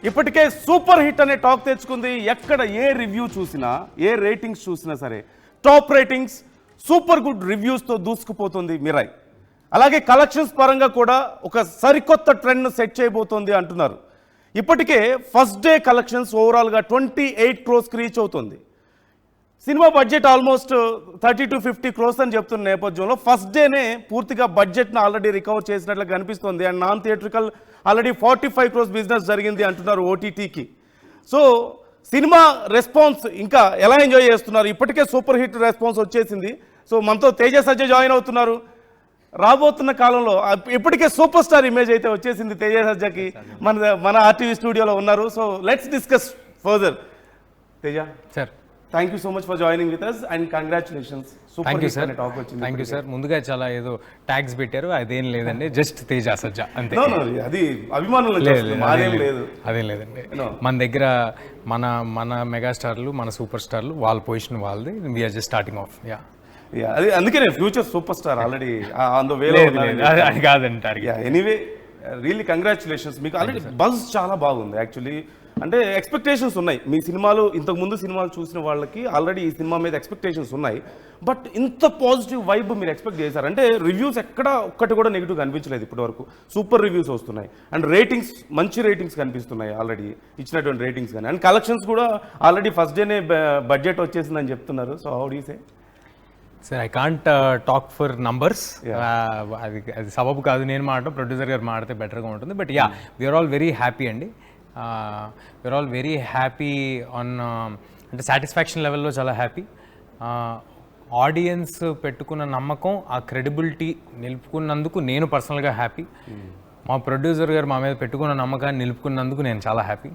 ఇప్పటికే super hit అనే talk తెచ్చుకుంది. ఎక్కడ ఏ రివ్యూ చూసినా, ఏ రేటింగ్స్ చూసినా సరే టాప్ రేటింగ్స్, సూపర్ గుడ్ రివ్యూస్తో దూసుకుపోతుంది మిరాయ్. అలాగే కలెక్షన్స్ పరంగా కూడా ఒక సరికొత్త ట్రెండ్ను సెట్ చేయబోతోంది అంటున్నారు. ఇప్పటికే ఫస్ట్ డే కలెక్షన్స్ ఓవరాల్గా 28 crores రీచ్ అవుతుంది. Cinema budget almost 30 to 50 crores అని చెప్తున్న నేపథ్యంలో ఫస్ట్ డేనే పూర్తిగా బడ్జెట్ను ఆల్రెడీ రికవర్ చేసినట్లు కనిపిస్తుంది. And non theatrical already 45 crores business జరిగింది అంటున్నారు ఓటీటీకి. సో సినిమా రెస్పాన్స్ ఇంకా ఎలా ఎంజాయ్ చేస్తున్నారు? ఇప్పటికే సూపర్ హిట్ రెస్పాన్స్ వచ్చేసింది. సో మనతో తేజ సజ్జ జాయిన్ అవుతున్నారు. రాబోతున్న కాలంలో ఇప్పటికే సూపర్ స్టార్ ఇమేజ్ అయితే వచ్చేసింది తేజ సజ్జకి. మన ఆర్టీవీ స్టూడియోలో ఉన్నారు. So let's discuss further. Teja sir, thank you so much for joining with us and congratulations. Thank you sir. Thank you sir. ముందుగా చాలా ఏదో ట్యాగ్స్ పెట్టారు, అదేం లేదండి, జస్ట్ తేజ సజ్జ అంతే. అది అభిమానులు అదేం లేదండి. మన దగ్గర మన మెగాస్టార్లు, మన సూపర్ స్టార్లు, వాళ్ళ పొజిషన్ వాళ్ళది. We're just starting off. Yeah, అది అందుకనే future super star already on the వేలో అది కాదంటారు. Anyway really congratulations. మీకు ఆల్రెడీ బజ్ చాలా బాగుంది యాక్చువల్లీ. అంటే ఎక్స్పెక్టేషన్స్ ఉన్నాయి. మీ సినిమాలు ఇంతకుముందు సినిమాలు చూసిన వాళ్ళకి ఆల్రెడీ ఈ సినిమా మీద ఎక్స్పెక్టేషన్స్ ఉన్నాయి. బట్ ఇంత పాజిటివ్ వైబ్ మీరు ఎక్స్పెక్ట్ చేశారు అంటే రివ్యూస్ ఎక్కడ ఒక్కటి కూడా నెగిటివ్ కనిపించలేదు ఇప్పటి వరకు. సూపర్ రివ్యూస్ వస్తున్నాయి అండ్ రేటింగ్స్, మంచి రేటింగ్స్ కనిపిస్తున్నాయి ఆల్రెడీ ఇచ్చినటువంటి రేటింగ్స్ కానీ. అండ్ కలెక్షన్స్ కూడా ఆల్రెడీ ఫస్ట్ డేనే బడ్జెట్ వచ్చేసిందని చెప్తున్నారు. So how do you say? Sir, I can't talk for numbers. అది సబబు కాదు నేను మాట్లాడటం, ప్రొడ్యూసర్ గారు మాట్లాడితే బెటర్గా ఉంటుంది. But yeah, we're all very happy అండి. We're all very happy on అంటే సాటిస్ఫాక్షన్ లెవెల్లో చాలా హ్యాపీ. ఆడియన్స్ పెట్టుకున్న నమ్మకం, ఆ క్రెడిబిలిటీ నిలుపుకున్నందుకు నేను పర్సనల్గా హ్యాపీ. మా ప్రొడ్యూసర్ గారు మా మీద పెట్టుకున్న నమ్మకాన్ని నిలుపుకున్నందుకు నేను చాలా హ్యాపీ.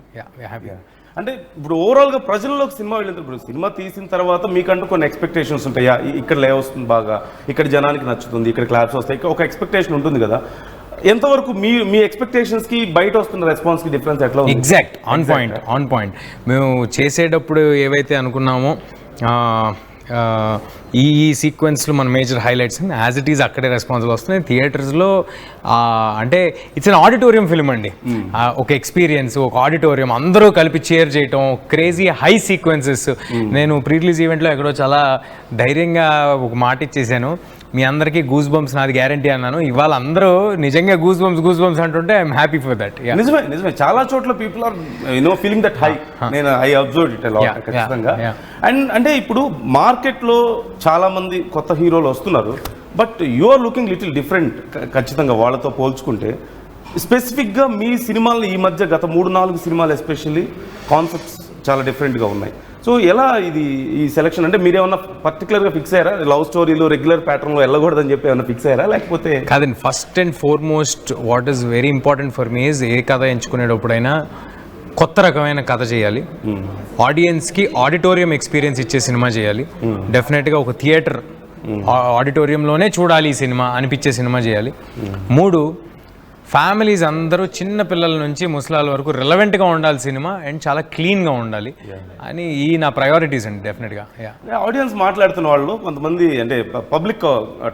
హ్యాపీ. అంటే ఇప్పుడు ఓవరాల్గా ప్రజల్లోకి సినిమా వెళ్ళింది. ఇప్పుడు సినిమా తీసిన తర్వాత మీకంటూ కొన్ని ఎక్స్పెక్టేషన్స్ ఉంటాయా? ఇక్కడ లే వస్తుంది బాగా, ఇక్కడ జనానికి నచ్చుతుంది, ఇక్కడ క్లాప్స్ వస్తాయి, ఒక ఎక్స్పెక్టేషన్ ఉంటుంది కదా. ఎంతవరకు మీ ఎక్స్పెక్టేషన్స్కి బయట వస్తున్న రెస్పాన్స్కి డిఫరెన్స్ ఎట్లా ఉంది? Exact on point. మేము చేసేటప్పుడు ఏవైతే అనుకున్నామో ఈ సీక్వెన్స్లో మన major highlights as it is అక్కడే రెస్పాన్సిబుల్ వస్తున్నాయి. థియేటర్స్లో అంటే ఇట్స్ అన్ ఆడిటోరియం ఫిల్మ్ అండి. ఒక ఎక్స్పీరియన్స్, ఒక ఆడిటోరియం, అందరూ కలిపి చేర్ చేయటం, క్రేజీ హై సీక్వెన్సెస్. నేను ప్రీ రిలీజ్ ఈవెంట్లో ఎక్కడో చాలా ధైర్యంగా ఒక మాట ఇచ్చేసాను, మీ అందరికీ గూస్ బంప్స్ నాది గ్యారంటీ అన్నాను. ఇవాళ అందరూ నిజంగా గూస్ బంప్స్ అంటుంటే ఐఎమ్ హ్యాపీ ఫర్ దట్. నిజమే చాలా చోట్ల people are feeling that high. నేను ఐ అబ్జర్వ్డ్ ఇట్ అలాట్ ఖచ్చితంగా. అండ్ అంటే ఇప్పుడు మార్కెట్లో చాలా మంది కొత్త హీరోలు వస్తున్నారు. But you are looking little different ఖచ్చితంగా వాళ్ళతో పోల్చుకుంటే. స్పెసిఫిక్గా మీ సినిమాలు ఈ మధ్య గత 3-4 సినిమాలు ఎస్పెషల్లీ కాన్సెప్ట్స్ చాలా డిఫరెంట్గా ఉన్నాయి. సో ఎలా ఇది ఈ సెలక్షన్ అంటే మీరేమన్నా పర్టికులర్గా ఫిక్స్ అయ్యారా? లవ్ స్టోరీలు రెగ్యులర్ ప్యాటర్న్లో వెళ్ళకూడదని చెప్పి ఏమన్నా ఫిక్స్ అయ్యారా లేకపోతే? కాదండి, first and foremost what is very important for me is a కథ ఎంచుకునేటప్పుడైనా కొత్త రకమైన కథ చేయాలి. ఆడియన్స్కి ఆడిటోరియం ఎక్స్పీరియన్స్ ఇచ్చే సినిమా చేయాలి. డెఫినెట్గా ఒక థియేటర్ ఆడిటోరియంలోనే చూడాలి ఈ సినిమా అనిపించే సినిమా చేయాలి. 3, ఫ్యామిలీస్ అందరూ చిన్న పిల్లల నుంచి ముసలాల వరకు రిలవెంట్గా ఉండాలి సినిమా అండ్ చాలా క్లీన్గా ఉండాలి అని ఈ నా ప్రయారిటీస్ అండి. డెఫినెట్గా ఆడియన్స్ మాట్లాడుతున్న వాళ్ళు కొంతమంది అంటే పబ్లిక్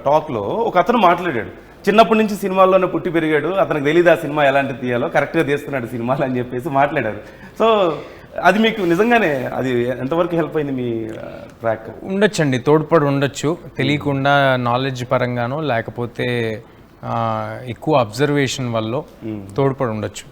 టాక్లో ఒక అతను మాట్లాడాడు, చిన్నప్పటి నుంచి సినిమాల్లోనే పుట్టి పెరిగాడు, అతనికి తెలియదు ఆ సినిమా ఎలాంటి తీయాలో, కరెక్ట్గా తీస్తున్నాడు సినిమాలు అని చెప్పేసి మాట్లాడారు. సో అది మీకు నిజంగానే అది ఎంతవరకు హెల్ప్ అయింది మీ ట్రాక్? ఉండొచ్చండి, తోడ్పడి ఉండొచ్చు. తెలియకుండా నాలెడ్జ్ పరంగానో లేకపోతే ఎక్కువ అబ్జర్వేషన్ వల్ల తోడ్పడి ఉండొచ్చు.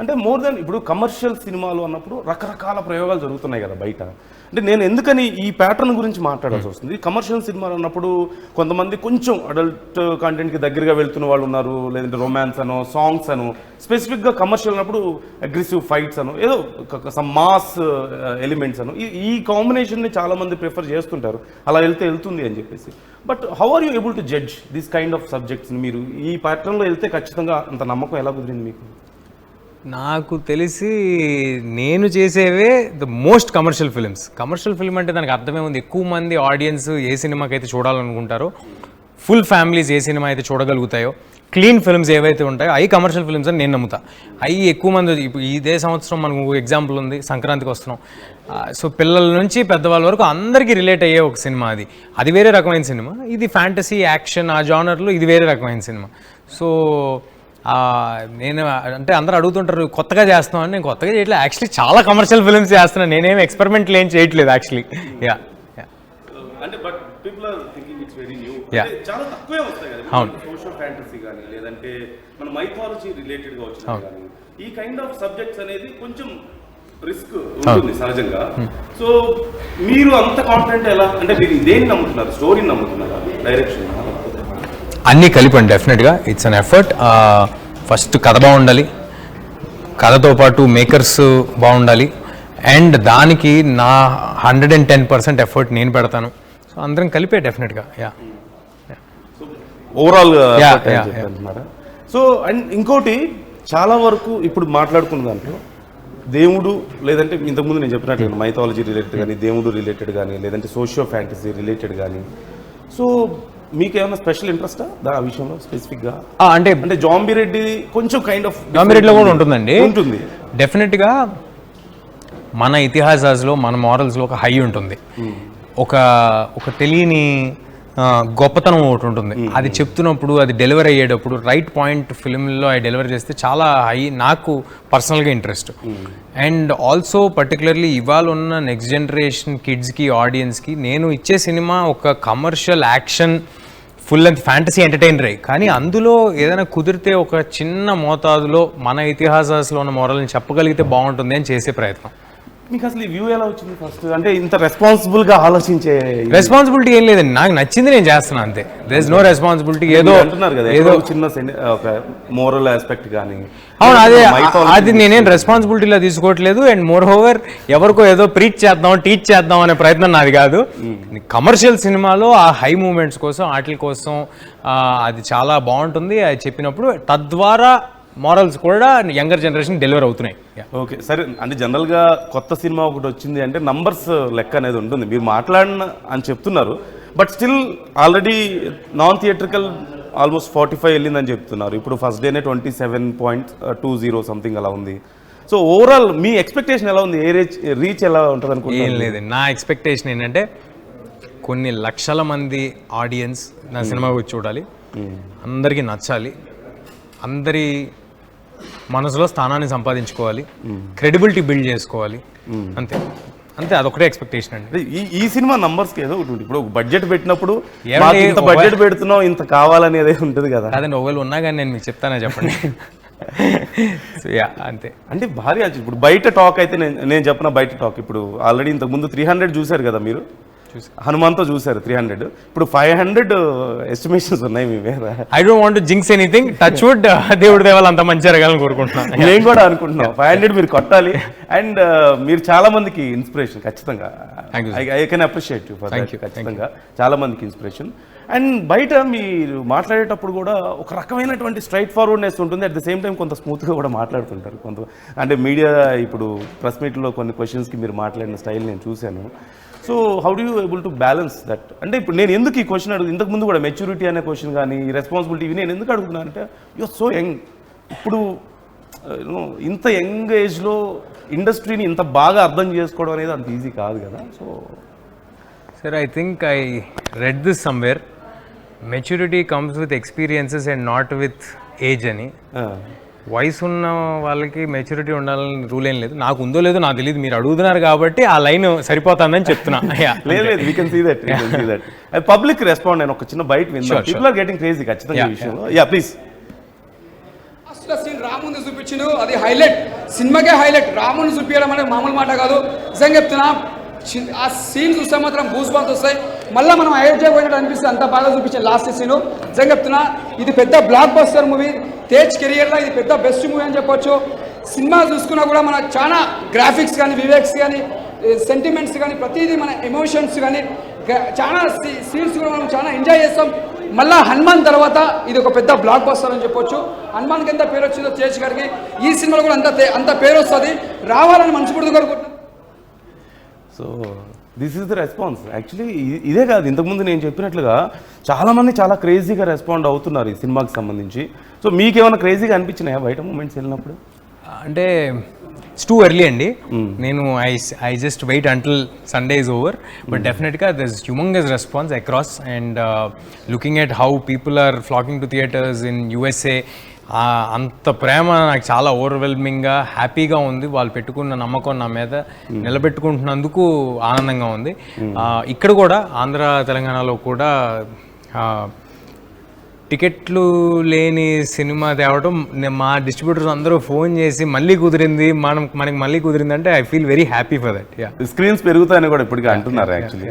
అంటే మోర్ దెన్ ఇప్పుడు కమర్షియల్ సినిమాలు అన్నప్పుడు రకరకాల ప్రయోగాలు జరుగుతున్నాయి కదా బయట. అంటే నేను ఎందుకని ఈ ప్యాటర్న్ గురించి మాట్లాడాల్సి వస్తుంది? కమర్షియల్ సినిమాలు అన్నప్పుడు కొంతమంది కొంచెం అడల్ట్ కంటెంట్కి దగ్గరగా వెళ్తున్న వాళ్ళు ఉన్నారు, లేదంటే రొమాన్స్ అనో సాంగ్స్ అనో. స్పెసిఫిక్గా కమర్షియల్ అన్నప్పుడు అగ్రెసివ్ ఫైట్స్ అనో ఏదో సమ్ మాస్ ఎలిమెంట్స్ అనో ఈ కాంబినేషన్ని చాలామంది ప్రిఫర్ చేస్తుంటారు, అలా వెళ్తుంది అని చెప్పేసి. But how are you able to judge this kind of సబ్జెక్ట్స్ని? మీరు ఈ ప్యాటర్న్లో వెళ్తే ఖచ్చితంగా అంత నమ్మకం ఎలా కుదిరింది మీకు? నాకు తెలిసి నేను చేసేవే the most commercial films. Commercial film అంటే దానికి అర్థమే ఉంది, ఎక్కువ మంది ఆడియన్స్ ఏ సినిమాకి అయితే చూడాలనుకుంటారో, ఫుల్ ఫ్యామిలీస్ ఏ సినిమా అయితే చూడగలుగుతాయో, క్లీన్ ఫిల్మ్స్ ఏవైతే ఉంటాయో అవి కమర్షియల్ ఫిల్మ్స్ అని నేను నమ్ముతా. అవి ఎక్కువ మంది ఇప్పుడు ఇదే సంవత్సరం మనకు ఎగ్జాంపుల్ ఉంది, సంక్రాంతికి వస్తున్నాం. సో పిల్లల నుంచి పెద్దవాళ్ళ వరకు అందరికీ రిలేట్ అయ్యే ఒక సినిమా అది వేరే రకమైన సినిమా. ఇది ఫ్యాంటసీ యాక్షన్ ఆ జానర్లో ఇది వేరే రకమైన సినిమా. సో నేను అంటే అందరూ అడుగుతుంటారు కొత్తగా చేస్తున్నాం అని. నేను కొత్తగా చేయట్లేదు యాక్చువల్లీ, చాలా కమర్షియల్ ఫిల్మ్స్ చేస్తున్నాను. నేనేం ఎక్స్పెరిమెంట్లు ఏం చేయట్లేదు యాక్చువల్లీ. యా అంటే but people are thinking it's very new. చాలా తక్కువే వస్తాయి కదా. అవును. సోషల్ ఫ్యాంటసీ కానీ లేదంటే మన మైథాలజీ రిలేటెడ్ గా వచ్చినా కానీ ఈ కైండ్ ఆఫ్ సబ్జెక్ట్స్ అనేది కొంచెం రిస్క్ ఉంటుంది సహజంగా. సో మీరు అంత కాన్ఫిడెంట్ ఎలా, అంటే మీరు దేన్ని నమ్ముతున్నారు? స్టోరీని నమ్ముతున్నారా, డైరెక్షన్? అన్నీ కలిపండి డెఫినెట్గా. It's an effort. ఫస్ట్ కథ బాగుండాలి, కథతో పాటు మేకర్స్ బాగుండాలి, అండ్ దానికి నా 110% ఎఫర్ట్ నేను పెడతాను. సో అందరం కలిపే డెఫినెట్గా. యా ఓవరాల్ అంటున్నారా? సో అండ్ ఇంకోటి చాలా వరకు ఇప్పుడు మాట్లాడుకున్న దాంట్లో దేవుడు, లేదంటే ఇంతకుముందు నేను చెప్పినట్టు మైథాలజీ రిలేటెడ్ కానీ, దేవుడు రిలేటెడ్ కానీ, లేదంటే సోషియో ఫ్యాంటసీ రిలేటెడ్ కానీ, సో మీకు ఏమైనా స్పెషల్ ఇంట్రెస్టా ఆ విషయంలో స్పెసిఫిక్గా? అంటే అంటే జాంబీ రెడ్డి కొంచెం కైండ్ ఆఫ్ జాంబీ రెడ్డిలో కూడా ఉంటుందండి. ఉంటుంది డెఫినెట్గా. మన ఇతిహాసాల్లో, మన మారల్స్లో ఒక హై ఉంటుంది, ఒక తెలియని గొప్పతనం ఒకటి ఉంటుంది. అది చెప్తున్నప్పుడు, అది డెలివర్ అయ్యేటప్పుడు రైట్ పాయింట్ ఫిల్మ్లో అది డెలివర్ చేస్తే చాలా హై, నాకు పర్సనల్గా ఇంట్రెస్ట్. అండ్ ఆల్సో పర్టికులర్లీ ఇవాళ ఉన్న నెక్స్ట్ జనరేషన్ కిడ్స్కి, ఆడియన్స్కి నేను ఇచ్చే సినిమా ఒక commercial action full length fantasy entertainer అయ్యి, కానీ అందులో ఏదైనా కుదిరితే ఒక చిన్న మోతాదులో మన ఇతిహాసాల్లో ఉన్న మోరల్ని చెప్పగలిగితే బాగుంటుంది అని చేసే ప్రయత్నం. మీకు అసలు ఈ వ్యూ ఎలా వచ్చింది ఫస్ట్? అంటే ఇంత రెస్పాన్సిబుల్ గా ఆలోచించే రెస్పాన్సిబిలిటీ ఏం లేదండి, నాకు నచ్చింది నేను చేస్తున్నా అంతే. There is no responsibility. ఏదో అంటున్నారు కదా, ఏదో చిన్న ఒక మోరల్ ఆస్పెక్ట్ కానీ. అవును, అది నేనేం రెస్పాన్సిబిలిటీలా తీసుకోవట్లేదు. అండ్ మోర్ ఓవర్ ఎవరికో ఏదో ప్రీచ్ చేద్దాం, టీచ్ చేద్దాం అనే ప్రయత్నం నాది కాదు. కమర్షియల్ సినిమాలో ఆ హై మూమెంట్స్ కోసం, వాటి కోసం అది చాలా బాగుంటుంది. అది చెప్పినప్పుడు తద్వారా మారల్స్ కూడా యంగర్ జనరేషన్ డెలివర్ అవుతున్నాయి. ఓకే సరే. అంటే జనరల్గా కొత్త సినిమా ఒకటి వచ్చింది అంటే నంబర్స్ లెక్క అనేది ఉంటుంది. మీరు మాట్లాడిన అని చెప్తున్నారు, but still already non theatrical almost 45 వెళ్ళిందని చెప్తున్నారు. ఇప్పుడు ఫస్ట్ డేనే 27.20 సంథింగ్ అలా ఉంది. సో ఓవరాల్ మీ ఎక్స్పెక్టేషన్ ఎలా ఉంది? ఏ రీచ్ ఎలా ఉంటుంది అనుకుంటున్నారు? ఏం లేదు, నా ఎక్స్పెక్టేషన్ ఏంటంటే కొన్ని లక్షల మంది ఆడియన్స్ నా సినిమా వచ్చి చూడాలి, అందరికీ నచ్చాలి, అందరి మనసులో స్థానాన్ని సంపాదించుకోవాలి, క్రెడిబిలిటీ బిల్డ్ చేసుకోవాలి, అంతే అంతే. అదొకటే ఎక్స్పెక్టేషన్ అండి. ఈ సినిమా నంబర్స్కి ఏదో ఒకటి ఇప్పుడు బడ్జెట్ పెట్టినప్పుడు ఇంత బడ్జెట్ పెడుతున్నావు, ఇంత కావాలని ఏదో ఉంటుంది కదా. అదే ఒకవేళ ఉన్నా కానీ నేను మీకు చెప్తానా చెప్పండి. అంతే. అంటే భారీ ఇప్పుడు బయట టాక్ అయితే నేను చెప్పిన బయట టాక్ ఇప్పుడు ఆల్రెడీ ఇంతకుముందు 300 చూశారు కదా మీరు, హనుమాన్తో చూసారు 300, ఇప్పుడు 500 ఎస్టిమేషన్స్ ఉన్నాయి మీ మీద. I don't want to jinx anything. Touch wood, దేవుడి దేవాలు అంత మంచి జరగాలని కోరుకుంటున్నాను. నేను కూడా అనుకుంటున్నాను 500 మీరు కొట్టాలి. అండ్ మీరు చాలా మందికి ఇన్స్పిరేషన్ ఖచ్చితంగా. I can appreciate you for that. ఖచ్చితంగా చాలా మందికి ఇన్స్పిరేషన్. అండ్ బయట మీరు మాట్లాడేటప్పుడు కూడా ఒక రకమైనటువంటి స్ట్రైట్ ఫార్వర్డ్నెస్ ఉంటుంది, అట్ ద సేమ్ టైం కొంత స్మూత్గా కూడా మాట్లాడుతుంటారు. అంటే మీడియా ఇప్పుడు ప్రెస్ మీట్లో కొన్ని క్వశ్చన్స్కి మీరు మాట్లాడిన స్టైల్ నేను చూశాను. So how do you able to balance that? అంటే ఇప్పుడు నేను ఎందుకు ఈ క్వశ్చన్ అడుగు, ఇంతకు ముందు కూడా మెచ్యూరిటీ అనే క్వశ్చన్ కానీ రెస్పాన్సిబిలిటీ ఇవి నేను ఎందుకు అడుగుతున్నాను అంటే, యూఆర్ సో యంగ్. ఇప్పుడు ఇంత యంగ్ ఏజ్లో ఇండస్ట్రీని ఇంత బాగా అర్థం చేసుకోవడం అనేది అంత ఈజీ కాదు కదా. So sir, I think I read this somewhere, maturity comes with experiences and not with age అని. వయసు ఉన్న వాళ్ళకి మెచ్యూరిటీ ఉండాలని రూల్ ఏం లేదు. నాకు ఉందో లేదో నాకు తెలియదు, మీరు అడుగుతున్నారు కాబట్టి ఆ లైన్ సరిపోతుందని చెప్తున్నా. లేదు, we can see that. Public respond నేను ఒక చిన్న బయట విన్నాను. పీపుల్ ఆర్ గెటింగ్ క్రేజీ ఖచ్చితంగా ఈ విషయంలో. Yeah please. సీన్ రాముని చూపించిండు, అది హైలైట్, సినిమాకే హైలైట్. రాముని చూపించడం అనేది మామూలు మాట కాదు. నిజంగా చెప్తున్నా, ఆ సీన్ చూస్తే మాత్రం బూస్ బాల్స్ వస్తాయి. మళ్ళీ మనం అయోధ్య పోయినట్టు అనిపిస్తుంది, అంత బాగా చూపించాను లాస్ట్ సీను. నిజంగా చెప్తున్నా, ఇది పెద్ద బ్లాక్ బస్టర్ మూవీ. తేజ్ కెరియర్లో ఇది పెద్ద బెస్ట్ మూవీ అని చెప్పొచ్చు. సినిమా చూసుకున్నా కూడా మన చాలా గ్రాఫిక్స్ కానీ, వివేక్స్ కానీ, సెంటిమెంట్స్ కానీ, ప్రతిదీ మన ఎమోషన్స్ కానీ, చాలా సీన్స్ కూడా మనం చాలా ఎంజాయ్ చేస్తాం. మళ్ళీ హనుమాన్ తర్వాత ఇది ఒక పెద్ద బ్లాక్ బస్టర్ అని చెప్పొచ్చు. హనుమాన్కి ఎంత పేరు వచ్చిందో తేజ్ గారికి, ఈ సినిమాలో కూడా అంత పేరు వస్తుంది, రావాలని మనస్ఫూర్తిగా కోరుకుంటున్నాం. So this is the response. Actually ఇదే కాదు, ఇంతకుముందు నేను చెప్పినట్లుగా చాలామంది చాలా క్రేజీగా రెస్పాండ్ అవుతున్నారు ఈ సినిమాకి సంబంధించి. సో మీకేమైనా క్రేజీగా అనిపించినాయా బయట మూమెంట్స్ వెళ్ళినప్పుడు? అంటే ఇట్స్ టూ ఎర్లీ అండి. నేను I just wait until Sunday is over, but డెఫినెట్గా there is humongous response across. And looking at how people are flocking to theatres in USA, అంత ప్రేమ నాకు చాలా ఓవర్వెల్మింగ్గా హ్యాపీగా ఉంది. వాళ్ళు పెట్టుకున్న నమ్మకం నా మీద నిలబెట్టుకుంటున్నందుకు ఆనందంగా ఉంది. ఇక్కడ కూడా ఆంధ్ర తెలంగాణలో కూడా టికెట్లు లేని సినిమా తేవడం మా డిస్ట్రిబ్యూటర్స్ అందరూ ఫోన్ చేసి మళ్ళీ కుదిరింది మనకి మళ్ళీ కుదిరింది అంటే I feel very happy for that. Screens పెరుగుతాయని కూడా ఇప్పటికీ అంటున్నారు. యాక్చువల్లీ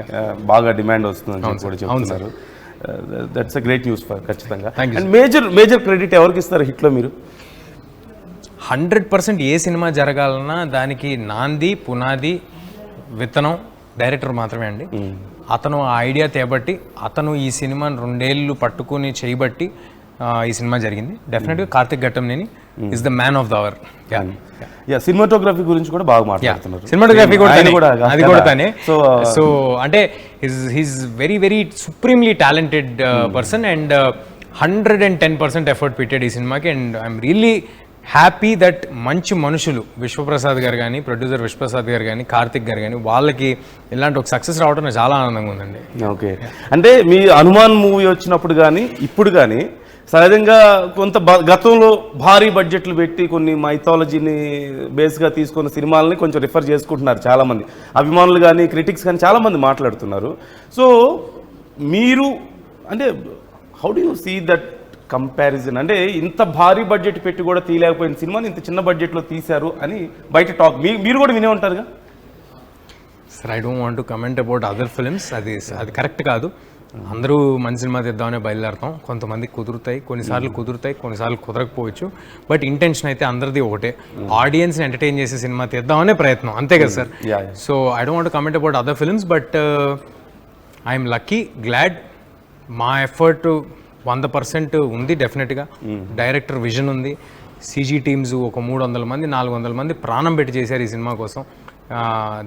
బాగా డిమాండ్ వస్తుందని కూడా చెప్తున్నారు. That's a great news for ఖచ్చితంగా. అండ్ మేజర్ క్రెడిట్ ఎవరికి ఇస్తారు హిట్లో మీరు? 100% ఏ సినిమా జరగాలన్నా దానికి నాంది పునాది విత్తనం డైరెక్టర్ మాత్రమే అండి. అతను ఆ ఐడియా తేబట్టి అతను ఈ సినిమాని 2 ఏళ్ళు పట్టుకుని చేయబట్టి ఈ సినిమా జరిగింది. డెఫినెట్గా Karthik Ghattamaneni is the man of the hour. Cinematography గురించి కూడా బాగా మాట్లాడుతున్నారు. సినిమాటోగ్రఫీ అది కూడా తనే. సో అంటే he's very very supremely talented person and 110% effort పెట్టాడు ఈ సినిమాకి. And I'm really happy that మంచి మనుషులు విశ్వప్రసాద్ గారు కానీ, ప్రొడ్యూసర్ విశ్వప్రసాద్ గారు కానీ, కార్తిక్ గారు కానీ, వాళ్ళకి ఇలాంటి ఒక సక్సెస్ రావడం నాకు చాలా ఆనందంగా ఉందండి. ఓకే, అంటే మీ హనుమాన్ మూవీ వచ్చినప్పుడు కానీ ఇప్పుడు కానీ సహజంగా కొంత గతంలో భారీ బడ్జెట్లు పెట్టి కొన్ని మైథాలజీని బేస్గా తీసుకున్న సినిమాలని కొంచెం రిఫర్ చేసుకుంటున్నారు చాలామంది అభిమానులు కానీ, క్రిటిక్స్ కానీ చాలామంది మాట్లాడుతున్నారు. సో మీరు అంటే how do you see that comparison? అంటే ఇంత భారీ బడ్జెట్ పెట్టి కూడా తీయలేకపోయిన సినిమాని ఇంత చిన్న బడ్జెట్లో తీశారు అని బయట టాక్ మీరు కూడా వినే ఉంటారుగా. Sir I don't want to comment about other films. అది కరెక్ట్ కాదు. అందరూ మంచి సినిమా తీద్దామనే బయలుదేరతాం. కొంతమంది కుదురుతాయి, కొన్నిసార్లు కుదరకపోవచ్చు. బట్ ఇంటెన్షన్ అయితే అందరిది ఒకటే, ఆడియన్స్ని ఎంటర్టైన్ చేసే సినిమా తీద్దామనే ప్రయత్నం, అంతే కదా sir. So I don't want comment about other films, but I'm lucky, glad. మా ఎఫర్ట్ 100% ఉంది డెఫినెట్గా. డైరెక్టర్ విజన్ ఉంది, సీజీ టీమ్స్ ఒక 300 మంది 400 మంది ప్రాణం పెట్టి చేశారు ఈ సినిమా కోసం.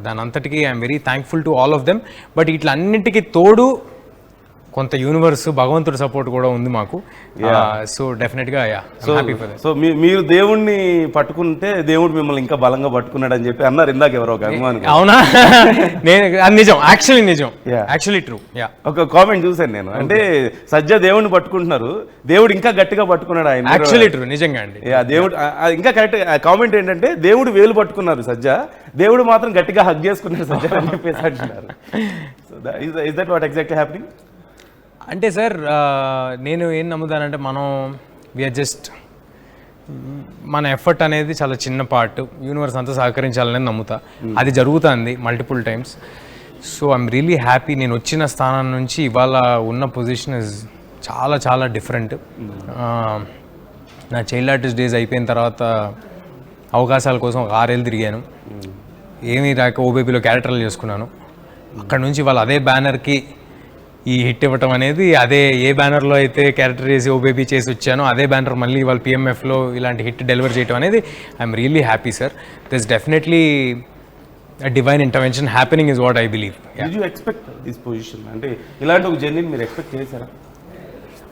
దాని అంతటికీ I'm very thankful to all of them. But ఇట్లా అన్నింటికి తోడు కొంత యూనివర్స్ భగవంతుడి సపోర్ట్ కూడా ఉంది మాకు. సో డెఫినెట్గా సో మీరు దేవుణ్ణి పట్టుకుంటే దేవుడు మిమ్మల్ని ఇంకా బలంగా పట్టుకున్నాడు అని చెప్పి అన్నారు ఇందాక ఎవరో ఒక అభిమాని. అవునా? నిజం, యాక్చువల్లీ ట్రూ. ఒక కామెంట్ చూసాను నేను, అంటే సజ్జ దేవుడిని పట్టుకుంటున్నారు, దేవుడు ఇంకా గట్టిగా పట్టుకున్నాడు ఆయన. యాక్చువల్లీ ట్రూ, నిజంగా అండి. దేవుడు ఇంకా కరెక్ట్ కామెంట్ ఏంటంటే దేవుడు వేలు పట్టుకున్నారు సజ్జ, దేవుడు మాత్రం గట్టిగా హగ్ చేసుకున్నాడు సజ్జ అని చెప్పేసి అంటున్నారు. So is that what exactly happening? అంటే సార్ నేను ఏం నమ్ముతానంటే వీఆర్ జస్ట్ మన ఎఫర్ట్ అనేది చాలా చిన్న పార్ట్, యూనివర్స్ అంతా సహకరించాలని నమ్ముతా. అది జరుగుతుంది multiple times. So I'm really happy. నేను వచ్చిన స్థానం నుంచి ఇవాళ ఉన్న పొజిషన్ ఇస్ చాలా చాలా డిఫరెంట్. నా చైల్డ్ ఆర్టిస్ట్ డేస్ అయిపోయిన తర్వాత అవకాశాల కోసం 6 ఏళ్ళు తిరిగాను. ఏమీ రాక ఓబేబీలో క్యారెక్టర్లు చేసుకున్నాను. అక్కడ నుంచి వాళ్ళు అదే బ్యానర్కి ఈ హిట్ ఇవ్వటం అనేది, అదే ఏ బ్యానర్లో అయితే క్యారెక్టర్ చేసి ఓబేబీ చేసి వచ్చానో అదే బ్యానర్ మళ్ళీ వాళ్ళు పిఎంఎఫ్లో ఇలాంటి హిట్ డెలివర్ చేయడం అనేది I'm really happy sir. This definitely divine intervention happening is what I believe. Did you expect this position? అంటే ఇలాంటి ఒక జర్నీని మీరు ఎక్స్పెక్ట్ చేశారా?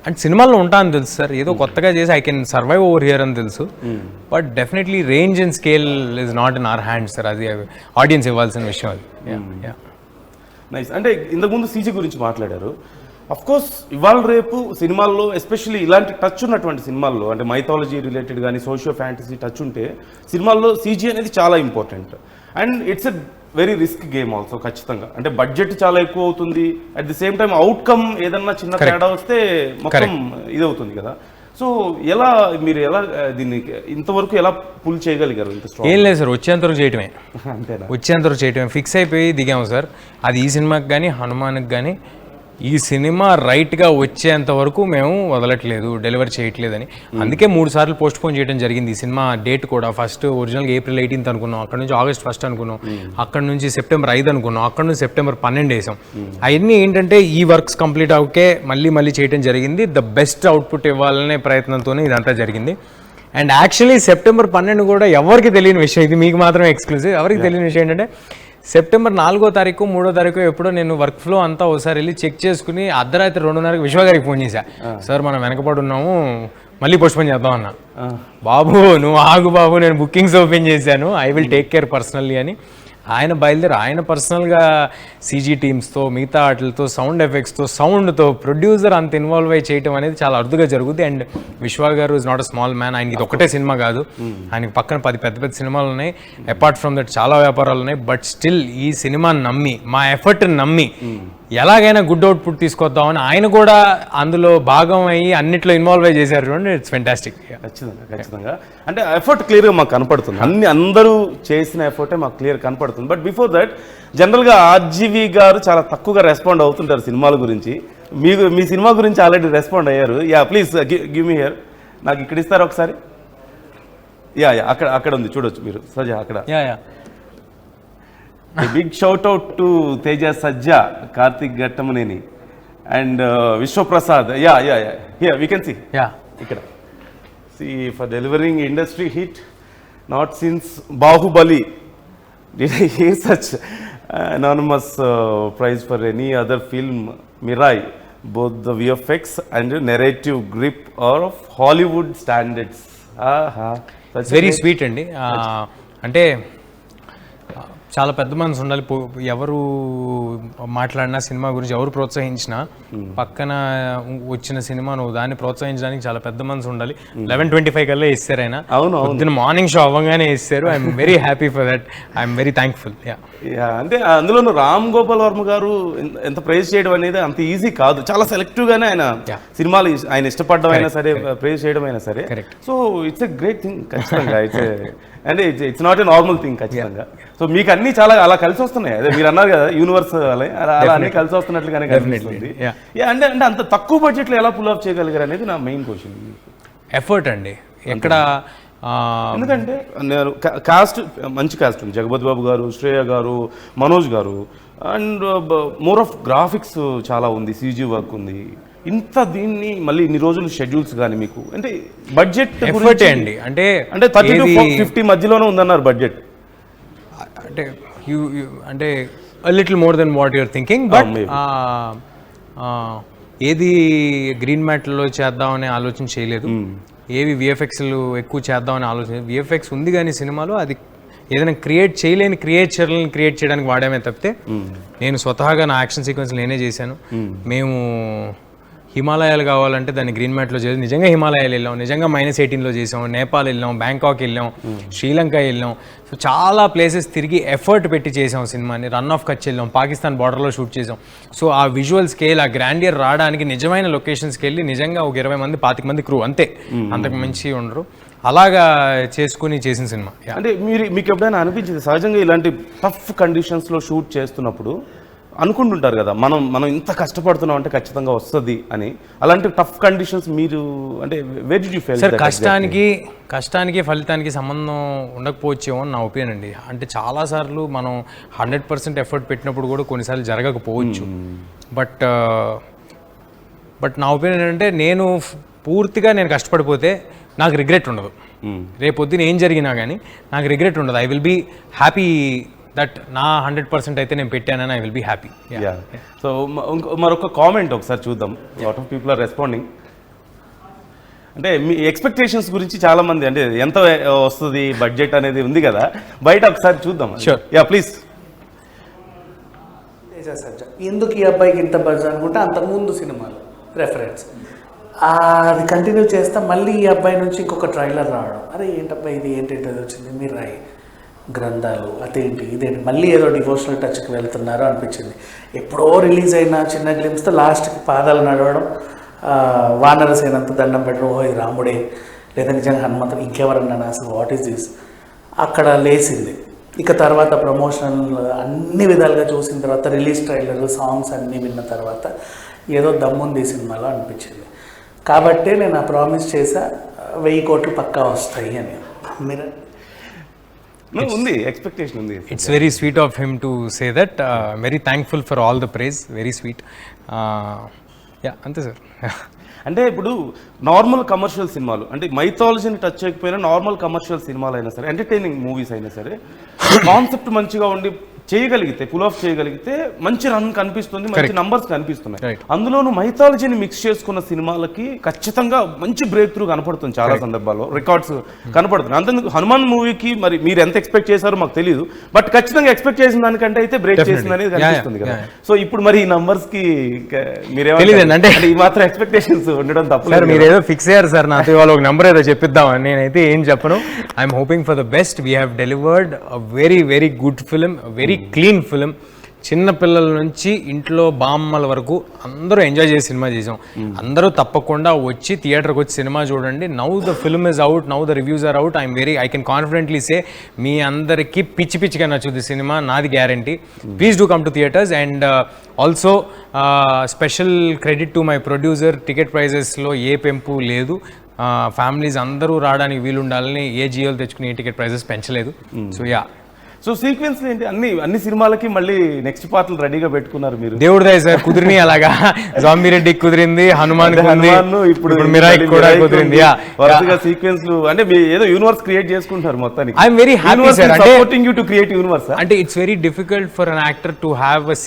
అంటే సినిమాల్లో ఉంటాను తెలుసు సార్, ఏదో కొత్తగా చేసి I can survive over here అని తెలుసు. But definitely range and scale is not in our hands sir. అది ఆడియన్స్ ఇవ్వాల్సిన విషయం అది. నైస్. అంటే ఇంతకుముందు సీజీ గురించి మాట్లాడారు. అఫ్ కోర్స్ ఇవాళ రేపు సినిమాల్లో ఎస్పెషల్లీ ఇలాంటి టచ్ ఉన్నటువంటి సినిమాల్లో, అంటే మైథాలజీ రిలేటెడ్ కానీ సోషియో ఫ్యాంటసీ టచ్ ఉంటే సినిమాల్లో సీజీ అనేది చాలా important. And it's a very risk game also ఖచ్చితంగా. అంటే బడ్జెట్ చాలా ఎక్కువ అవుతుంది, at the same time outcome ఏదన్నా చిన్న తేడా వస్తే మొత్తం ఇదవుతుంది కదా. సో మీరు ఎలా దీన్ని ఇంతవరకు ఎలా పుల్ చేయగలిగారు? ఏం లేదు సార్, వచ్చేంతవరకు చేయటమే, వచ్చేంతవరకు చేయటమే. ఫిక్స్ అయిపోయి దిగాము సార్. అది ఈ సినిమాకి కానీ హనుమాన్కి కానీ ఈ సినిమా రైట్గా వచ్చేంత వరకు మేము వదలట్లేదు, డెలివర్ చేయట్లేదని. అందుకే 3 సార్లు పోస్ట్ పోన్ చేయడం జరిగింది. ఈ సినిమా డేట్ కూడా ఫస్ట్ ఒరిజినల్గా April 18th అనుకున్నాం, అక్కడ నుంచి August 1st అనుకున్నాం, అక్కడ నుంచి September 5 అనుకున్నాం, అక్కడ నుంచి September 12 వేసాం. అవన్నీ ఏంటంటే ఈ వర్క్స్ కంప్లీట్ అవుకే మళ్ళీ చేయడం జరిగింది. ద బెస్ట్ అవుట్పుట్ ఇవ్వాలనే ప్రయత్నంతోనే ఇదంతా జరిగింది. అండ్ యాక్చువల్లీ September 12 కూడా ఎవరికి తెలియని విషయం, ఇది మీకు మాత్రమే ఎక్స్క్లూజివ్. ఎవరికి తెలియని విషయం ఏంటంటే September 4వ తారీఖు 3వ తారీఖు ఎప్పుడో నేను వర్క్ ఫ్లో అంతా ఒకసారి వెళ్ళి చెక్ చేసుకుని అర్ధరాత్రి 2:30కి విశ్వగారికి ఫోన్ చేశా, సార్ మనం వెనకబడి ఉన్నాము మళ్ళీ పోస్ట్పోన్ చేద్దాం అన్న. బాబు నువ్వు ఆగు బాబు, నేను బుకింగ్స్ ఓపెన్ చేశాను, I will take care personally అని. ఆయన బయలుదేరి ఆయన పర్సనల్గా సీజీ టీమ్స్తో మిగతా వాటితో సౌండ్ ఎఫెక్ట్స్తో సౌండ్తో ప్రొడ్యూసర్ అంత ఇన్వాల్వ్ అయ్యి చేయడం అనేది చాలా అరుదుగా జరుగుతుంది. అండ్ విశ్వ గారు is not a small man. ఆయనకి ఇది ఒకటే సినిమా కాదు, ఆయనకి పక్కన 10 పెద్ద పెద్ద సినిమాలు ఉన్నాయి. అపార్ట్ ఫ్రమ్ దట్ చాలా వ్యాపారాలు ఉన్నాయి. బట్ స్టిల్ ఈ సినిమాని నమ్మి, మా ఎఫర్ట్ని నమ్మి ఎలాగైనా గుడ్ అవుట్పుట్ తీసుకొద్దామని ఆయన కూడా అందులో భాగం అయ్యి అన్నిట్లో ఇన్వాల్వ్ అయ్యి చేశారు. చూడండి, ఇట్స్ ఫెంటాస్టిక్. ఖచ్చితంగా అంటే ఎఫర్ట్ క్లియర్గా మాకు కనపడుతుంది. అందరూ చేసిన ఎఫర్టే మాకు క్లియర్ కనపడుతుంది. బట్ బిఫోర్ దట్ జనరల్గా ఆర్జీవి గారు చాలా తక్కువగా రెస్పాండ్ అవుతుంటారు సినిమాల గురించి. మీ సినిమా గురించి ఆల్రెడీ రెస్పాండ్ అయ్యారు. Yeah please give me here. నాకు ఇక్కడ ఇస్తారు ఒకసారి. యా అక్కడ ఉంది చూడొచ్చు మీరు. సజా అక్కడ. Big shout out to Teja Sajja, Karthik Ghattamaneni and Vishwaprasad. Yeah we can see ఇక్కడ. See, for delivering industry hit, not since Bahubali did I hear such anonymous prize for any other film. Mirai, both the VFX and the narrative grip are of Hollywood standards. Very sweet అండి. అంటే చాలా పెద్ద మనసు ఉండాలి. ఎవరు మాట్లాడినా cinema గురించి, ఎవరు ప్రోత్సహించినా పక్కన వచ్చిన సినిమా నువ్వు దాన్ని ప్రోత్సహించడానికి చాలా పెద్ద మనసు ఉండాలి. 11:25 కల్లా ఇస్తారు ఆయన. పొద్దున్న మార్నింగ్ షో అవ్వగానే ఇస్తారు. I'm very happy for that. I'm very thankful. అంటే అందులోనూ రామ్ గోపాల్ వర్మ గారు ఎంత ప్రైజ్ చేయడం అనేది అంత ఈజీ కాదు. చాలా సెలెక్టివ్గానే ఆయన సినిమాలు ఆయన ఇష్టపడడం అయినా సరే, ప్రైజ్ చేయడం అయినా సరే. So it's a great thing ఖచ్చితంగా. అంటే it's not a normal thing ఖచ్చితంగా. సో మీకు అన్ని చాలా అలా కలిసి వస్తున్నాయి. అదే మీరు అన్నారు కదా, యూనివర్స్ అలా అన్ని కలిసి వస్తున్నట్లుగానే కనిపిస్తుంది. అంటే అంత తక్కువ బడ్జెట్లో ఎలా పుల్ ఆఫ్ చేయగలిగారు అనేది నా మెయిన్ క్వశ్చన్. ఎఫర్ట్ అండి. ఎక్కడ ఎందుకంటే నేను కాస్ట్ మంచి కాస్ట్ ఉంది. జగపతి బాబు గారు, శ్రేయ గారు, మనోజ్ గారు అండ్ మోర్ ఆఫ్ గ్రాఫిక్స్ చాలా ఉంది, సీజీ వర్క్ ఉంది. ఇంత దీన్ని మళ్ళీ ఇన్ని రోజులు షెడ్యూల్స్ కానీ మీకు అంటే బడ్జెట్ ఎఫర్ట్ అండి. అంటే 30 to 50 మధ్యలోనే ఉందన్నారు బడ్జెట్. అంటే a little more than what you're thinking, but ఏది గ్రీన్ మ్యాట్లో చేద్దామనే ఆలోచన చేయలేదు. ఏవి విఎఫ్ఎక్స్లు ఎక్కువ చేద్దామని ఆలోచన. విఎఫ్ఎక్స్ ఉంది కానీ సినిమాలో అది ఏదైనా క్రియేట్ చేయలేని క్రియేచర్లను క్రియేట్ చేయడానికి వాడామే తప్పితే నేను స్వతహాగా నా యాక్షన్ సీక్వెన్స్ నేనే చేశాను. మేము హిమాలయాలు కావాలంటే దాన్ని గ్రీన్ మ్యాట్లో చేసి నిజంగా హిమాలయాలు వెళ్ళాం, నిజంగా -18లో చేసాం, నేపాల్ వెళ్ళాం, బ్యాంకాక్ వెళ్ళాం, శ్రీలంక వెళ్ళాం. సో చాలా ప్లేసెస్ తిరిగి ఎఫర్ట్ పెట్టి చేసాం సినిమాని. రన్ ఆఫ్ కచ్ వెళ్ళాం, పాకిస్తాన్ బార్డర్లో షూట్ చేసాం. సో ఆ విజువల్ స్కేల్, ఆ గ్రాండియర్ రావడానికి నిజమైన లొకేషన్స్కి వెళ్ళి నిజంగా ఒక 20 మంది 25 మంది క్రూ అంతే, అంతకు మించి ఉండరు. అలాగా చేసుకుని చేసిన సినిమా. అంటే మీకు ఎప్పుడైనా అనిపించింది సహజంగా ఇలాంటి టఫ్ కండిషన్స్లో షూట్ చేస్తున్నప్పుడు అనుకుంటుంటారు కదా, మనం ఇంత కష్టపడుతున్నాం అంటే ఖచ్చితంగా వస్తుంది అని. అలాంటి టఫ్ కండిషన్స్ మీరు అంటే where did you feel? Sir, కష్టానికి ఫలితానికి సంబంధం ఉండకపోవచ్చేమో అని నా ఒపీనియన్ అండి. అంటే చాలాసార్లు మనం 100% ఎఫర్ట్ పెట్టినప్పుడు కూడా కొన్నిసార్లు జరగకపోవచ్చు. బట్ నా ఒపీనియన్ ఏంటంటే నేను పూర్తిగా కష్టపడిపోతే నాకు రిగ్రెట్ ఉండదు. రేపొద్దున ఏం జరిగినా కానీ నాకు రిగ్రెట్ ఉండదు. I will be happy that నా 100% అయితే నేను పెట్టానని I will be happy. So మరొక కామెంట్ ఒకసారి చూద్దాం. Lot of people are responding. అంటే మీ ఎక్స్పెక్టేషన్స్ గురించి చాలా మంది, అంటే ఎంత వస్తుంది బడ్జెట్ అనేది ఉంది కదా, బయట ఒకసారి చూద్దాం. Yeah please. ఎందుకు ఈ అబ్బాయికి ఇంత బడ్జెట్ అనుకుంటే అంతకుముందు సినిమాలు రెఫరెన్స్ అది కంటిన్యూ చేస్తా మళ్ళీ ఈ అబ్బాయి నుంచి ఇంకొక ట్రైలర్ రావడం. అరే ఏంటబ్బాయి ఇది ఏంటంటే వచ్చింది, మీరు రాయి గ్రంథాలు అదేంటి ఇదేంటి, మళ్ళీ ఏదో డివోషనల్ టచ్కి వెళ్తున్నారు అనిపించింది. ఎప్పుడో రిలీజ్ అయిన చిన్న గ్లిమ్స్తో లాస్ట్కి పాదాలు నడవడం, వానరసేనంత దండం పెట్టడం, ఓ ఇది రాముడే లేదా నిజంగా హనుమంతుడు ఇంకెవరన్నా అసలు వాట్ ఈస్ దిస్, అక్కడ లేసింది. ఇక తర్వాత ప్రమోషనల్ అన్ని విధాలుగా చూసిన తర్వాత రిలీజ్ ట్రైలర్ సాంగ్స్ అన్నీ విన్న తర్వాత ఏదో దమ్ముంది ఈ సినిమాలో అనిపించింది. కాబట్టే నేను ఆ ప్రామిస్ చేసా 1000 కోట్లు పక్కా వస్తాయి అని. మీరు ఉంది ఎక్స్పెక్టేషన్ ఉంది. It's very sweet of him to say that. Very thankful for all the praise. Very sweet. Yeah అంతే సార్. అంటే ఇప్పుడు నార్మల్ కమర్షియల్ సినిమాలు అంటే మైథాలజీని టచ్ చేయకపోయినా నార్మల్ కమర్షియల్ సినిమాలు అయినా సరే, ఎంటర్టైనింగ్ మూవీస్ అయినా సరే, కాన్సెప్ట్ మంచిగా ఉండి చేయగలిగితే పుల్ ఆఫ్ చేయగలిగితే మంచి రన్ కనిపిస్తుంది, మంచి నంబర్స్ కనిపిస్తున్నాయి. Right. అందులోనూ మైథాలజీని మిక్స్ చేసుకున్న సినిమాలకి ఖచ్చితంగా మంచి బ్రేక్ త్రూ కనపడుతుంది. చాలా సందర్భాల్లో రికార్డ్స్ కనపడుతున్నాయి. అంతకు హనుమాన్ మూవీకి మరి మీరు ఎంత ఎక్స్పెక్ట్ చేశారో మాకు తెలియదు, బట్ ఖచ్చితంగా ఎక్స్పెక్ట్ చేసిన దానికంటే అయితే బ్రేక్ చేసింది అనేది కనిపిస్తుంది కదా. సో ఇప్పుడు మరి ఈ నంబర్స్ కి తెలీదండి, అంటే ఈ మాత్రం ఎక్స్పెక్టేషన్స్ ఉండడం తప్ప. సార్ మీరు ఏదో ఫిక్స్ అయ్యారు సార్, నాతో ఇవాళ ఒక నెంబర్ ఏదో చెప్పిద్దామని. నేనైతే ఏం చెప్పను. I'm hoping for the best. We have delivered a very very good film, very clean film. చిన్న పిల్లల నుంచి ఇంట్లో బామ్మల వరకు అందరూ ఎంజాయ్ చేసి సినిమా చేసాం. అందరూ తప్పకుండా వచ్చి థియేటర్కి వచ్చి సినిమా చూడండి. Now the film is out, now the reviews are out. I can confidently say మీ అందరికీ పిచ్చి పిచ్చిగా నచ్చుద్ది సినిమా, నాది guarantee. Please do come to theatres. And also special credit to my producer. Ticket ప్రైజెస్లో ఏ పెంపు లేదు. ఫ్యామిలీస్ అందరూ రావడానికి వీలుండాలని ఏ జియోలు తెచ్చుకుని ఏ టికెట్ ప్రైజెస్ పెంచలేదు. So yeah. సో సీక్వెన్స్ ఏంటి, అన్ని సినిమాలకి మళ్ళీ నెక్స్ట్ పార్ట్లు రెడీగా పెట్టుకున్నారు మీరు? దేవుడు దయ సార్, కుదిరిని అలాగా. జాంబిరెడ్డి కుదిరింది, హనుమాన్ ఇప్పుడు మిరాయి కూడా కుదిరింది. వరుసగా సీక్వెన్స్లు అంటే మీరు ఏదో యూనివర్స్ క్రియేట్ చేసుకుంటారు మొత్తానికి. I'm very happy sir. Supporting you to create universe. అంటే it's very difficult for an actor to have a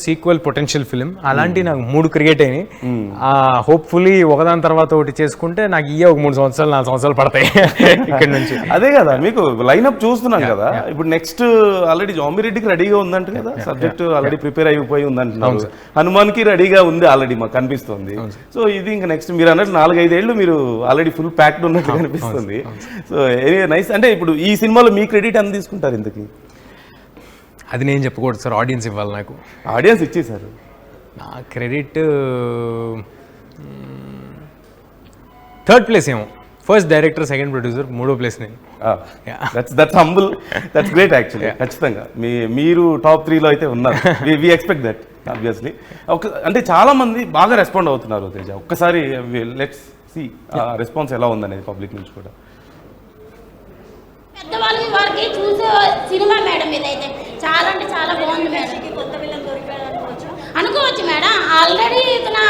sequel potential film. అలాంటి నాకు 3 క్రియేట్ అయినాయి. హోప్ఫుల్లీ ఒకదాని తర్వాత ఒకటి చేసుకుంటే నాకు ఒక 3 సంవత్సరాలు 4 సంవత్సరాలు పడతాయి ఇక్కడ నుంచి. అదే కదా మీకు లైన్అప్ చూస్తున్నాం కదా. ఇప్పుడు నెక్స్ట్ ఆల్రెడీ జాంబిరెడ్డికి రెడీగా ఉందంట కదా, సబ్జెక్ట్ ఆల్రెడీ ప్రిపేర్ అయిపోయి ఉందంటున్నారు. హనుమాన్ కి రెడీగా ఉంది ఆల్రెడీ, మాకు కనిపిస్తుంది. సో ఇది ఇంకా నెక్స్ట్ మీరు అన్నట్లు 4-5 ఏళ్ళు మీరు ఆల్రెడీ ఫుల్ ప్యాక్డ్ ఉన్నట్లు కనిపిస్తుంది. So nice. అంటే ఇప్పుడు ఈ సినిమాలో మీ క్రెడిట్ ఎంత తీసుకుంటారు ఇంతకి? అది నేను చెప్పకూడదు సార్, ఆడియన్స్ ఇవ్వాలి. నాకు ఆడియన్స్ ఇచ్చేసారు. నా క్రెడిట్ 3rd ప్లేస్ ఏమో. ఫస్ట్ డైరెక్టర్, సెకండ్ ప్రొడ్యూసర్, 3వ ప్లేస్ నేను. That's humble, that's great actually. ఖచ్చితంగా మీరు టాప్ 3లో అయితే ఉన్నారు. We expect that obviously. అంటే చాలా మంది బాగా రెస్పాండ్ అవుతున్నారు తేజ. ఒక్కసారి లెట్స్ సీ రెస్పాన్స్ ఎలా ఉందనేది పబ్లిక్ నుంచి కూడా. పెద్దవాళ్ళకి వారికి చూసే సినిమా మేడం ఇదైతే చాలా అంటే చాలా బాగుంది మేడం. కొత్త విలన్ దొరికాడు అనుకోవచ్చు మేడం. ఆల్రెడీ ఇతను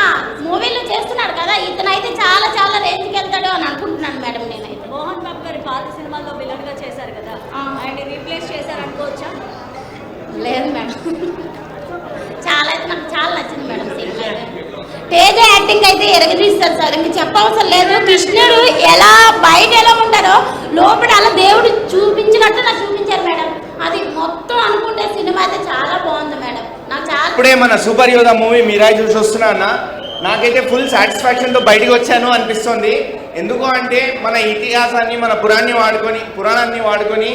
మూవీలో చేస్తున్నాడు కదా, ఇతను అయితే చాలా చాలా రేంజ్కి వెళ్తాడు అని అనుకుంటున్నాను మేడం. నేనైతే మోహన్ బాబు గారి పాత సినిమాల్లో విలన్ గా చేశారు కదా, ఆయన రీప్లేస్ చేశారు అనుకోవచ్చా? లేదు మేడం, చాలా అయితే నాకు చాలా నచ్చింది మేడం సినిమా. తేజ యాక్టింగ్ అయితే ఎరగదీస్తారు సార్, ఇంక చెప్పవసరం లేదు. కృష్ణుడు ఎలా బయట ఎలా ఉంటారో లోపల అలా దేవుడు చూపించినట్టు నాకు చూపించారు మేడం. అది మొత్తం అనుకుంటే సినిమా అయితే చాలా బాగుంది మేడం. నాకు చాలా ఇప్పుడే మన సూపర్ యోధా మూవీ మిరాయి చూసి వస్తున్నా అన్న, నాకైతే ఫుల్ సాటిస్ఫాక్షన్తో బయటకు వచ్చాను అనిపిస్తుంది. ఎందుకు అంటే మన ఇతిహాసాన్ని, మన పురాణాన్ని వాడుకొని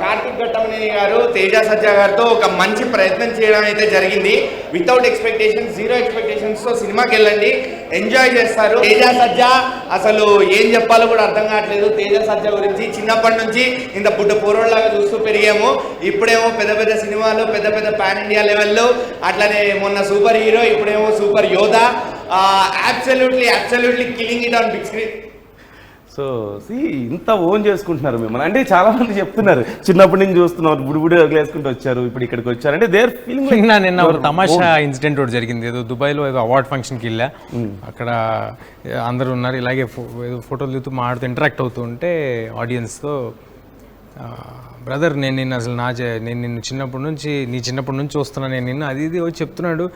కార్తిక్ ఘట్టమనేని గారు తేజ సజ్జా గారితో ఒక మంచి ప్రయత్నం చేయడం అయితే జరిగింది. వితౌట్ ఎక్స్పెక్టేషన్స్, 0 ఎక్స్పెక్టేషన్స్తో సినిమాకి వెళ్ళండి, ఎంజాయ్ చేస్తారు. తేజ సజ్జా అసలు ఏం చెప్పాలో కూడా అర్థం కావట్లేదు. తేజ సజ్జా గురించి చిన్నప్పటి నుంచి ఇంత పూర్వలాగా చూస్తూ పెరిగాము. ఇప్పుడేమో పెద్ద పెద్ద సినిమాలు, పెద్ద పెద్ద పాన్ ఇండియా లెవెల్లో, అట్లనే మొన్న సూపర్ హీరో, ఇప్పుడేమో super Yodha. Absolutely killing it on big screen. So ఇంత ఓన్ చేసుకుంటున్నారు మిమ్మల్ని. అంటే చాలా మంది చెప్తున్నారు చిన్నప్పటి నుంచి చూస్తున్నారు, బుడిబుడి వదిలేసుకుంటూ వచ్చారు, ఇప్పుడు ఇక్కడికి వచ్చారు అంటే దేర్ ఫీలింగ్. నిన్న ఒక తమాషా ఇన్సిడెంట్ ఒకటి జరిగింది. ఏదో దుబాయ్లో ఏదో అవార్డ్ ఫంక్షన్కి వెళ్ళా. అక్కడ అందరూ ఉన్నారు, ఇలాగే ఏదో ఫోటోలు దిగుతూ మాట్లాడుతూ ఇంటరాక్ట్ అవుతూ ఉంటే ఆడియన్స్తో, బ్రదర్ నేను నిన్ను అసలు నేను నిన్ను చిన్నప్పటి నుంచి చూస్తున్నాను, నేను నిన్ను అది ఇది వచ్చి చెప్తున్నాడు,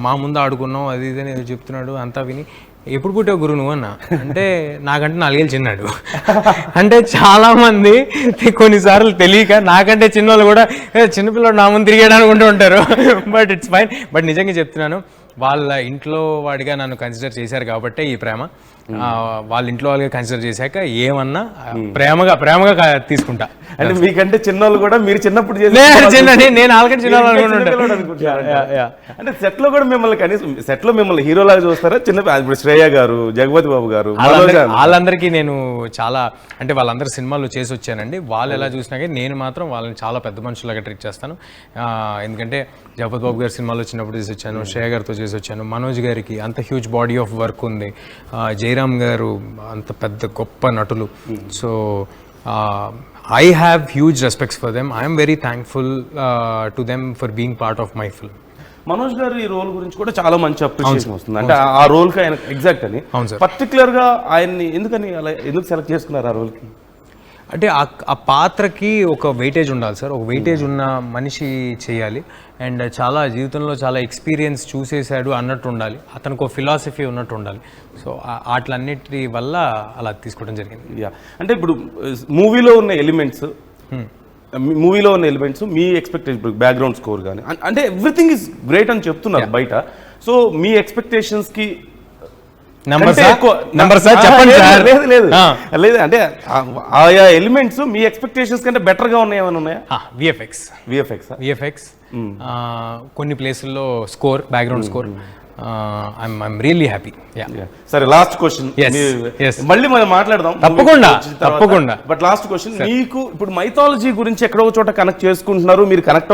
మా ముందు ఆడుకున్నాం అది ఇది అని ఏదో చెప్తున్నాడు. అంతా విని ఎప్పుడు పుట్టావు గురు నువ్వు అన్న అంటే, నాకంటే 4 ఏళ్ళు చిన్నాడు. అంటే చాలామంది కొన్నిసార్లు తెలియక నాకంటే చిన్నవాళ్ళు కూడా చిన్నపిల్లడు నా ముందు తిరిగాడు అనుకుంటూ ఉంటారు. But it's fine. బట్ నిజంగా చెప్తున్నాను, వాళ్ళ ఇంట్లో వాడిగా నన్ను కన్సిడర్ చేశారు కాబట్టి ఈ ప్రేమ. వాళ్ళ ఇంట్లో వాళ్ళగా కన్సిడర్ చేశాక ఏమన్నా ప్రేమగా తీసుకుంటా. అంటే మీకంటే చిన్నోళ్ళు కూడా మీరు చిన్నప్పుడు నేను ఆల్రెడీ చిన్నవాళ్ళు. అంటే సెట్ లో కూడా మిమ్మల్ని కనీసం సెట్ లో మిమ్మల్ని హీరోలాగా చూస్తారా? ఇప్పుడు శ్రేయ గారు, జగపతి బాబు గారు, వాళ్ళందరికీ నేను చాలా అంటే వాళ్ళందరూ సినిమాల్లో చేసి వచ్చానండి. వాళ్ళు ఎలా చూసినా కానీ నేను మాత్రం వాళ్ళని చాలా పెద్ద మనుషులాగా ట్రీట్ చేస్తాను. ఎందుకంటే జగపతి బాబు గారి సినిమాలో చిన్నప్పుడు చేసి వచ్చాను, శ్రేయ గారితో చేసి వచ్చాను, మనోజ్ గారికి అంత హ్యూజ్ బాడీ ఆఫ్ వర్క్ ఉంది, జయరామ్ గారు అంత పెద్ద గొప్ప నటులు. So I have huge respects for them. I am very thankful to them for being part of my film. Manoj గారు ఈ రోల్ గురించి కూడా చాలా మంచి అప్రిషియేషన్ వస్తుంది. అంటే ఆ రోల్ కి ఆయన ఎగ్జాక్ట్ అని అవును సార్. పర్టికులర్ గా ఆయన్ని ఎందుకు సెలెక్ట్ చేసుకున్నారు ఆ రోల్ కి? అంటే ఆ పాత్రకి ఒక వెయిటేజ్ ఉండాలి సార్, ఒక వెయిటేజ్ ఉన్న మనిషి చేయాలి. అండ్ చాలా జీవితంలో చాలా ఎక్స్పీరియన్స్ చూసేసాడు అన్నట్టు ఉండాలి, అతనికి ఒక ఫిలాసఫీ ఉన్నట్టు ఉండాలి. సో వాటిలన్నిటి వల్ల అలా తీసుకోవడం జరిగింది. యా, అంటే ఇప్పుడు మూవీలో ఉన్న ఎలిమెంట్స్ మీ ఎక్స్పెక్టేషన్, బ్యాక్గ్రౌండ్ స్కోర్ కానీ అంటే ఎవ్రీథింగ్ ఇస్ గ్రేట్ అని చెప్తున్నారు బయట. సో మీ ఎక్స్పెక్టేషన్స్కి నెంబర్ సార్ చెప్పండి సార్. లేదు అంటే ఆయా ఎలిమెంట్స్ మీ ఎక్స్పెక్టేషన్స్ కంటే బెటర్ గా ఉన్నాయి, ఏమైనా ఉన్నాయా? విఎఫ్ఎక్స్ కొన్ని ప్లేసుల్లో score, background score, I'm really happy. సరే, లాస్ట్ క్వశ్చన్, మళ్ళీ మనం మాట్లాడదాం తప్పకుండా. బట్ లాస్ట్ క్వశ్చన్, మీకు ఇప్పుడు మైథాలజీ గురించి ఎక్కడో చోట కనెక్ట్ చేసుకుంటున్నారు, మీరు కనెక్ట్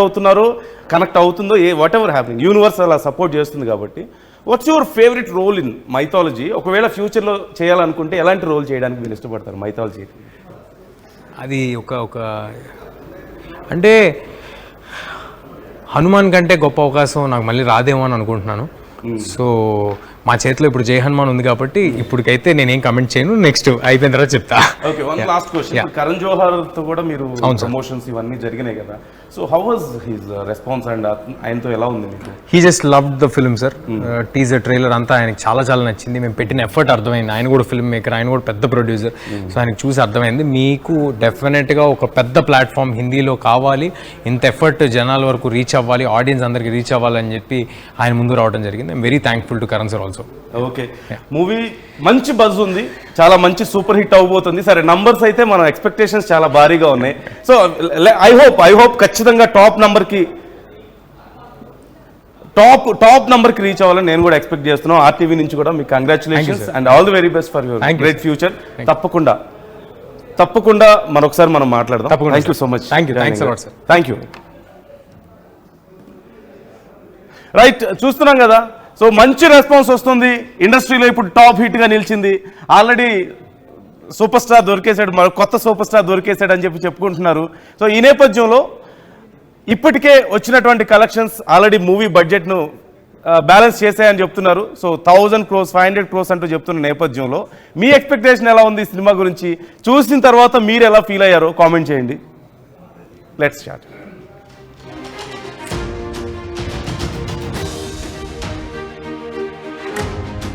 అవుతుందో వాట్ ఎవర్ హ్యాపెనింగ్, యూనివర్స్ అలా సపోర్ట్ చేస్తుంది కాబట్టి, what's your favourite role in mythology? ఒకవేళ ఫ్యూచర్లో చేయాలనుకుంటే ఎలాంటి రోల్ చేయడానికి మీరు ఇష్టపడతారు మైథాలజీ? అది ఒక అంటే హనుమాన్ కంటే గొప్ప అవకాశం నాకు మళ్ళీ రాదేమో అని అనుకుంటున్నాను. సో మా చేతిలో ఇప్పుడు జై హనుమాన్ ఉంది కాబట్టి ఇప్పటికైతే నేనేం కమెంట్ చేయను, నెక్స్ట్ అయిపోయిన తర్వాత చెప్తా. Okay, one last question. Karan Johar తో కూడా మీరు ప్రమోషన్స్ ఇవన్నీ జరిగినాయి కదా, so how was his response and ఆయనతో ఎలా ఉంది మీకు? He just loved the film sir. Teaser, trailer అంతా ఆయనకి చాలా చాలా నచ్చింది. మేము పెట్టిన ఎఫర్ట్ అర్థమైంది. ఆయన కూడా ఫిల్మ్ మేకర్, ఆయన కూడా పెద్ద ప్రొడ్యూసర్. సో ఆయనకి చూసి అర్థమైంది మీకు డెఫినెట్గా ఒక పెద్ద ప్లాట్ఫామ్ హిందీలో కావాలి, ఇంత ఎఫర్ట్ జనాల వరకు రీచ్ అవ్వాలి, ఆడియన్స్ అందరికి రీచ్ అవ్వాలని చెప్పి ఆయన ముందు రావడం జరిగింది. I'm very thankful to Karan sir also. Okay, movie మంచి బజ్ ఉంది, చాలా మంచి సూపర్ హిట్ అవ్వబోతుంది. సరే, నంబర్స్ అయితే మన ఎక్స్పెక్టేషన్స్ చాలా భారీగా ఉన్నాయి. సో ఐ హోప్ ఖచ్చితంగా టాప్ నంబర్ కి రీచ్ అవ్వాలని నేను కూడా ఎక్స్పెక్ట్ చేస్తున్నాను. ఆర్టీవీ నుంచి కూడా మీకు congratulations and all the very best for your great future. తప్పకుండా మరొకసారి మనం మాట్లాడదాం. Thank you so much. Thank you. Right, చూస్తున్నాం కదా, సో మంచి రెస్పాన్స్ వస్తుంది. ఇండస్ట్రీలో ఇప్పుడు టాప్ హిట్గా నిలిచింది. ఆల్రెడీ సూపర్ స్టార్ దొరికేశాడు, మరో కొత్త సూపర్ స్టార్ దొరికేశాడు అని చెప్పుకుంటున్నారు. సో ఈ నేపథ్యంలో ఇప్పటికే వచ్చినటువంటి కలెక్షన్స్ ఆల్రెడీ మూవీ బడ్జెట్ను బ్యాలెన్స్ చేశాయని చెప్తున్నారు. సో 1000 crores 500 crores అంటూ చెప్తున్న నేపథ్యంలో మీ ఎక్స్పెక్టేషన్ ఎలా ఉంది సినిమా గురించి? చూసిన తర్వాత మీరు ఎలా ఫీల్ అయ్యారో కామెంట్ చేయండి. Let's start.